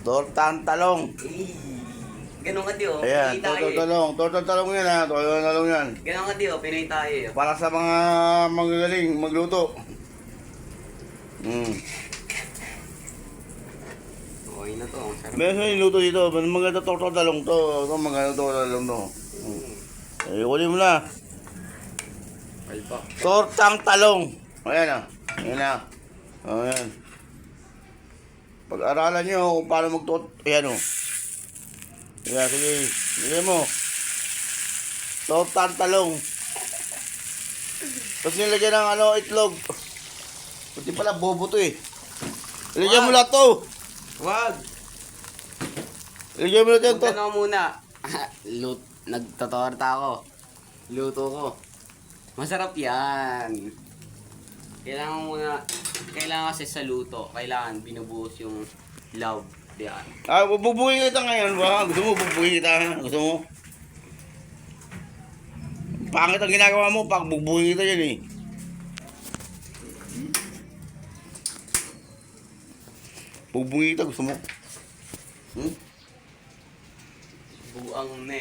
Tortang talong. Ganun ka, Dio. Ayan, Pinoy tayo. tortang talong yan ha. Tortang talong yan. Ganun ka, Dio. Pinoy tayo. Para sa mga magagaling magluto. Okay na to. Sarap. Meron sa niluto dito. Maganda tortang talong to. Ito maganda tortang talong to. Eh, kunin mo na. Palpa. Tortang talong. Ayan ah. Ayan ah. Ayan. Pag-aralan nyo kung paano magtot. Ayan o. Ayan, sige. Sige mo. Tortang talong. Tapos nilagyan ng itlog. Buti pala, bobo to eh. Ilagyan mo lahat to. Wag! Ilagyan mo lahat to. Magkano muna. Nagtatorta ako. Luto ko. Masarap yan. Kailangan kasi sa luto, kailangan binubuhos yung love. Yan. Bubuhin kita ngayon ba? Gusto mo bubuhin kita? Gusto mo? Pangit ang ginagawa mo, bubuhin kita yan eh. Bubuhin kita, gusto mo? Buang ne.